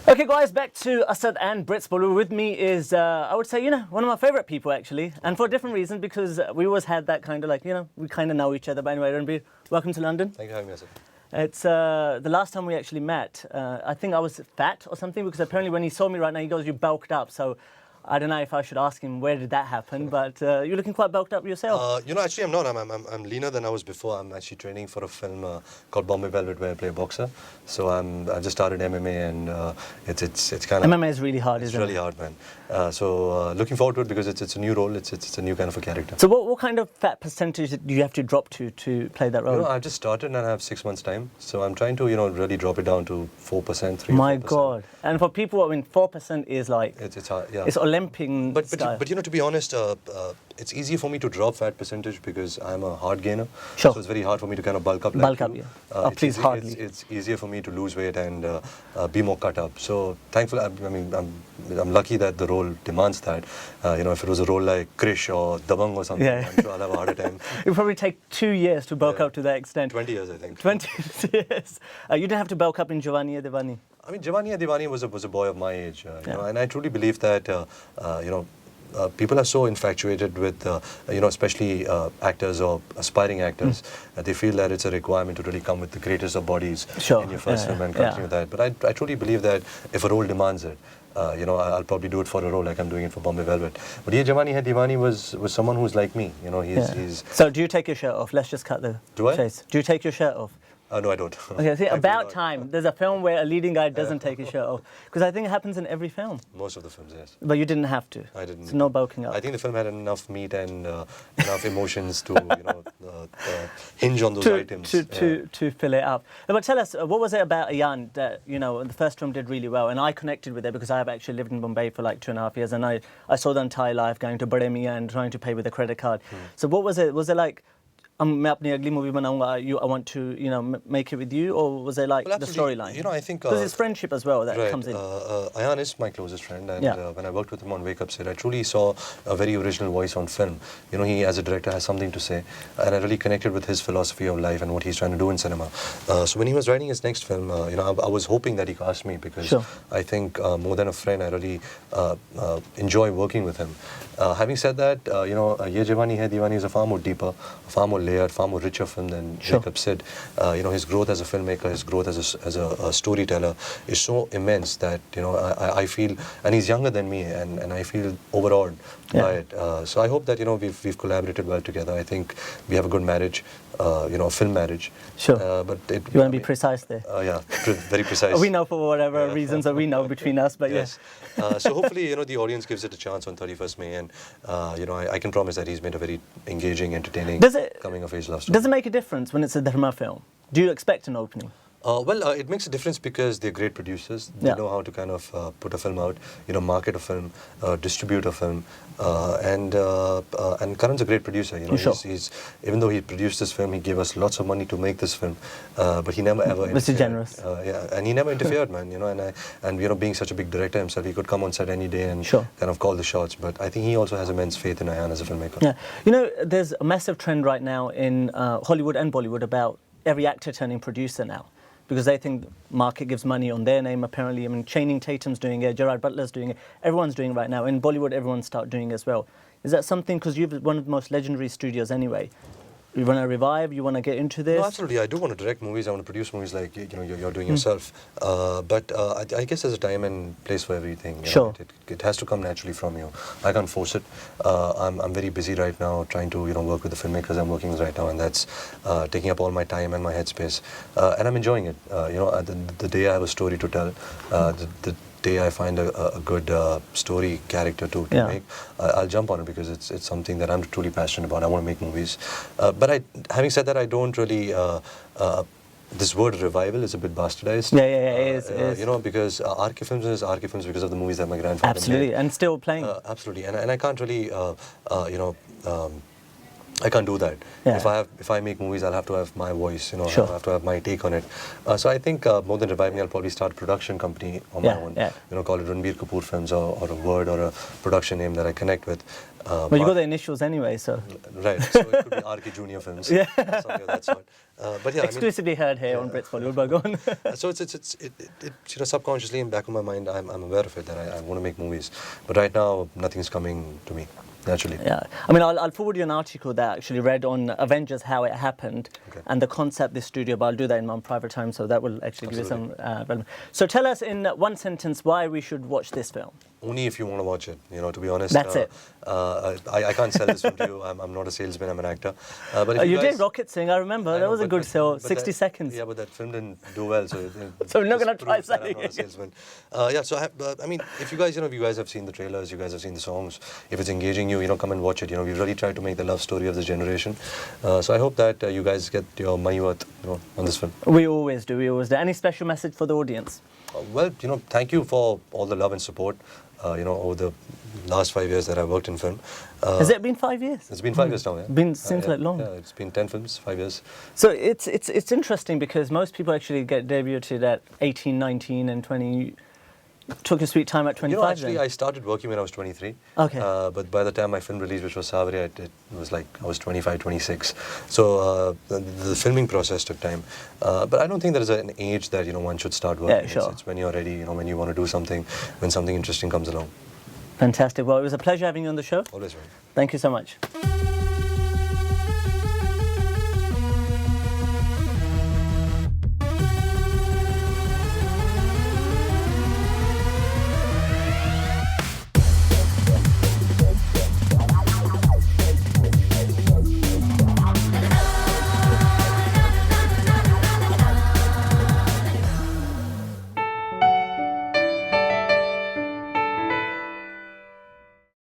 Okay, guys, back to Asad and Britsbollywood. With me is, I would say, one of my favorite people actually, and for a different reason because we always had that kind of like, we kind of know each other. But anyway, Ranbir, welcome to London. Thank you for having me, Asad. It's the last time we actually met. I think I was fat or something because apparently when he saw me right now, he goes, "You bulked up." So I don't know if I should ask him where did that happen, but you're looking quite bulked up yourself. Actually, I'm not. I'm leaner than I was before. I'm actually training for a film called Bollywood where I play a boxer. So I've just started MMA, and it's kind of MMA is really hard, isn't it? It's really hard, man. So looking forward to it because it's a new role. It's a new kind of a character. So what kind of fat percentage do you have to drop to play that role? I've just started and I have 6 months time. So I'm trying to really drop it down to 4%, 3%. My God! And for people, 4% is like it's hard. Yeah. It's Olympian style. But to be honest, it's easier for me to drop fat percentage because I'm a hard gainer. Sure. So it's very hard for me to kind of bulk up. It's easier for me to lose weight and be more cut up. So thankfully, I'm lucky that the role demands that. If it was a role like Krish or Dabang or something, yeah. I'm sure I'll have a harder time. It would probably take 2 years to bulk up to that extent. 20 years, I think. 20 years. You didn't have to bulk up in Yeh Jawaani. I mean, Deewani-Ranbir was a boy of my age, and I truly believe that people are so infatuated with especially actors or aspiring actors. They feel that it's a requirement to really come with the greatest of bodies in your first film and continue that. But I truly believe that if a role demands it, I'll probably do it for a role like I'm doing it for Bombay Velvet. But Yeh Jawaani was someone who's like me. He's So do you take your shirt off? Let's just cut the chase. Do you take your shirt off? No, I don't. Okay, see, about time. There's a film where a leading guy doesn't take his shirt off. Because I think it happens in every film. Most of the films, yes. But you didn't have to. I didn't. So no bulking up. I think the film had enough meat and enough emotions to, hinge on those items. To fill it up. But tell us, what was it about Ayan that, the first film did really well? And I connected with it because I have actually lived in Bombay for like 2.5 years. And I saw the entire life going to Bade Miyan and trying to pay with a credit card. So what was it? Was it like, मैं अपनी अगली movie बनाऊंगा, I want to make it with you, or was there like the storyline? I think because it's friendship as well that comes in. Ayan is my closest friend, and when I worked with him on Wake Up Sid, I truly saw a very original voice on film. He as a director has something to say, and I really connected with his philosophy of life and what he's trying to do in cinema. So when he was writing his next film, I was hoping that he cast me because I think more than a friend, I really enjoy working with him. Having said that, Yeh Jawaani Hai Deewani is a far more deeper, far more layered, far more richer film than Wake Up Sid. His growth as a filmmaker, his growth as a storyteller is so immense that I feel, and he's younger than me, and I feel overawed by it. So I hope that we've collaborated well together. I think we have a good marriage, a film marriage. Sure. But you want to be precise there? Yeah, very precise. We know for whatever reasons that we know between us, but yes. So hopefully the audience gives it a chance on 31st May, and I can promise that he's made a very engaging, entertaining, coming of age love story. Does it make a difference when it's a Dharma film? Do you expect an opening? It makes a difference because they're great producers. They know how to kind of put a film out, market a film, distribute a film, and Karan's a great producer. He's even though he produced this film, he gave us lots of money to make this film, but he never ever Mr. Generous. And he never interfered, man. And being such a big director himself, he could come on set any day and kind of call the shots. But I think he also has immense faith in Ayan as a filmmaker. Yeah, there's a massive trend right now in Hollywood and Bollywood about every actor turning producer now, because they think the market gives money on their name, apparently. I mean, Channing Tatum's doing it, Gerard Butler's doing it, everyone's doing it right now. In Bollywood, everyone's start doing it as well. Is that something, because you've one of the most legendary studios anyway, you want to revive, you want to get into this? No, absolutely. I do want to direct movies, I want to produce movies like you're doing yourself. But I guess there's a time and place for everything. It has to come naturally from you. I can't force it. I'm very busy right now trying to work with the filmmakers I'm working with right now, and that's taking up all my time and my headspace. And I'm enjoying it. The day I have a story to tell, the day I find a good story character to make, I'll jump on it because it's something that I'm truly passionate about. I want to make movies. But having said that, I don't really... this word revival is a bit bastardized. It is. Because RK Films is RK Films because of the movies that my grandfather made. And still playing. Absolutely. And I can't really, I can't do that. Yeah. If I make movies, I'll have to have my voice, you know, Sure. I'll have to have my take on it. So I think more than reviving, I'll probably start a production company on my own. Yeah. You know, call it Ranbir Kapoor Films or a word or a production name that I connect with. Well, you got the initials anyway, so. Right. So it could be RK Junior Films. Yeah. Something of that sort. But yeah, Exclusively heard here on Britsbollywood, but go on. So it's you know, subconsciously in the back of my mind, I'm aware of it that I want to make movies. But right now, nothing's coming to me naturally. Yeah, I mean, I'll forward you an article that I actually read on Avengers, how it happened, and the concept, this studio, but I'll do that in my private time, so that will actually give you some relevant. So tell us in one sentence why we should watch this film. Only if you want to watch it, you know, to be honest. That's it. I can't sell this film to you. I'm not a salesman, I'm an actor. But if You guys, did Rocket Sing, I remember. That was a good sell, 60 seconds. Yeah, but that film didn't do well, so... So we're not going to try that I'm selling not a it. salesman. Yeah, so I mean, if you guys, you know, if you guys have seen the trailers, you guys have seen the songs, if it's engaging you, you know, come and watch it. You know, we've really tried to make the love story of this generation. So I hope that you guys get your money worth, you know, on this film. We always do, we always do. Any special message for the audience? Well, you know, thank you for all the love and support, you know, over the last 5 years that I've worked in film. Has it been 5 years? It's been 5 years now, yeah. Seems like long. Yeah, it's been 10 films, 5 years. So it's interesting because most people actually get debuted at 18, 19 and 20. Took a sweet time at 25 You know, actually, then. I started working when I was 23. Okay. But by the time my film released, which was Savariya, it was like I was 25, 26. So the filming process took time. But I don't think there is an age that, you know, one should start working. Yeah, sure. It's when you're ready, you know, when you want to do something, when something interesting comes along. Fantastic. Well, it was a pleasure having you on the show. Always right. Thank you so much.